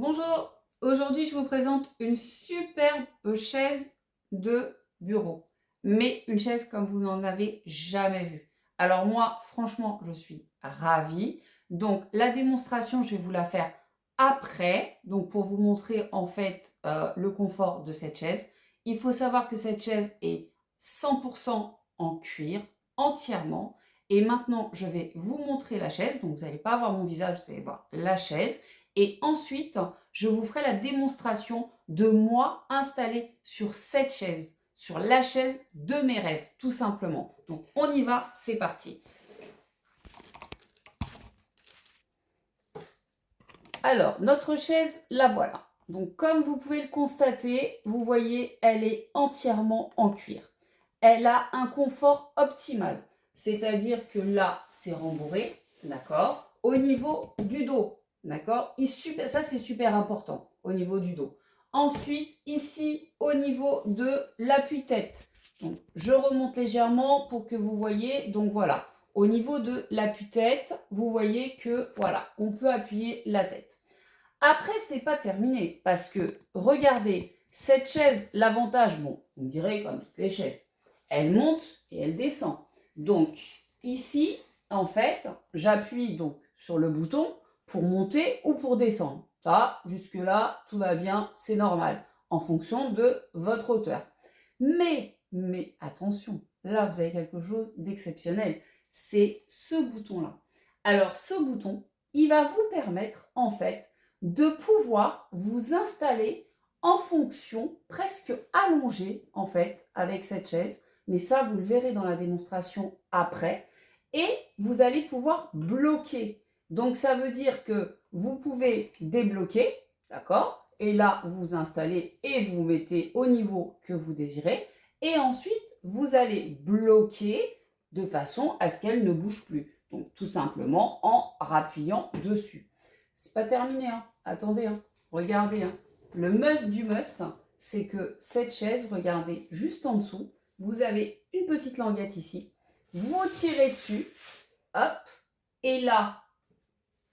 Bonjour, aujourd'hui je vous présente une superbe chaise de bureau, mais une chaise comme vous n'en avez jamais vue. Alors moi, franchement, je suis ravie. Donc la démonstration, je vais vous la faire après, donc pour vous montrer en fait le confort de cette chaise. Il faut savoir que cette chaise est 100% en cuir, entièrement. Et maintenant, je vais vous montrer la chaise. Donc vous n'allez pas voir mon visage, vous allez voir la chaise. Et ensuite, je vous ferai la démonstration de moi installée sur cette chaise, sur la chaise de mes rêves, tout simplement. Donc, on y va, c'est parti. Alors, notre chaise, la voilà. Donc, comme vous pouvez le constater, vous voyez, elle est entièrement en cuir. Elle a un confort optimal, c'est-à-dire que là, c'est rembourré, d'accord, au niveau du dos, d'accord. Ça, c'est super important, au niveau du dos. Ensuite, ici, au niveau de l'appui-tête. Donc, je remonte légèrement pour que vous voyez. Donc, voilà. Au niveau de l'appui-tête, vous voyez que, voilà, on peut appuyer la tête. Après, c'est pas terminé parce que, regardez, cette chaise, l'avantage, bon, vous me direz comme toutes les chaises, elle monte et elle descend. Donc, ici, en fait, j'appuie donc sur le bouton pour monter ou pour descendre. Ça, jusque-là, tout va bien, c'est normal, en fonction de votre hauteur. Mais attention, là, vous avez quelque chose d'exceptionnel. C'est ce bouton-là. Alors, ce bouton, il va vous permettre, en fait, de pouvoir vous installer en fonction, presque allongé, en fait, avec cette chaise. Mais ça, vous le verrez dans la démonstration après. Et vous allez pouvoir bloquer. Donc, ça veut dire que vous pouvez débloquer, d'accord? Et là, vous vous installez et vous vous mettez au niveau que vous désirez. Et ensuite, vous allez bloquer de façon à ce qu'elle ne bouge plus. Donc, tout simplement en rappuyant dessus. C'est pas terminé, hein. Attendez, hein. Regardez, hein. Le must du must, c'est que cette chaise, regardez, juste en dessous, vous avez une petite languette ici. Vous tirez dessus, hop, et là,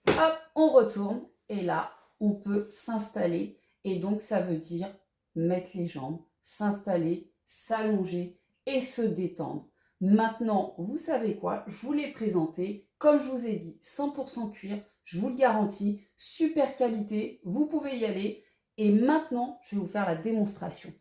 hop, on retourne, et là, on peut s'installer. Et donc, ça veut dire mettre les jambes, s'installer, s'allonger et se détendre. Maintenant, vous savez quoi? Je vous l'ai présenté. Comme je vous ai dit, 100% cuir, je vous le garantis, super qualité, vous pouvez y aller. Et maintenant, je vais vous faire la démonstration.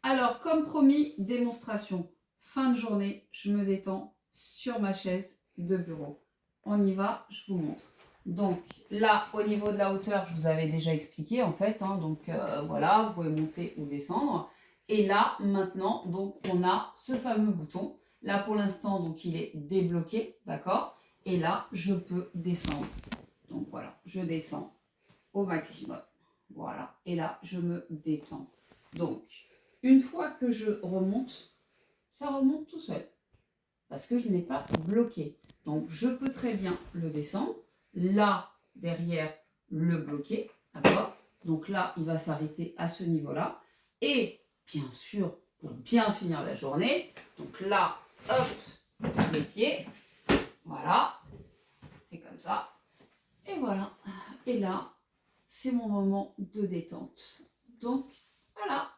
Alors, comme promis, démonstration. Fin de journée, je me détends sur ma chaise de bureau. On y va, je vous montre. Donc là, au niveau de la hauteur, je vous avais déjà expliqué en fait. Donc voilà, vous pouvez monter ou descendre. Et là, maintenant, donc on a ce fameux bouton. Là, pour l'instant, donc il est débloqué, d'accord? Et là, je peux descendre. Donc voilà, je descends au maximum. Voilà. Et là, je me détends. Donc, une fois que je remonte, ça remonte tout seul. Parce que je n'ai pas bloqué. Donc, je peux très bien le descendre. Là, derrière, le bloquer. D'accord? Donc là, il va s'arrêter à ce niveau-là. Et, bien sûr, pour bien finir la journée, donc là, hop, les pieds. Voilà. C'est comme ça. Et voilà. Et là, c'est mon moment de détente. Donc, voilà.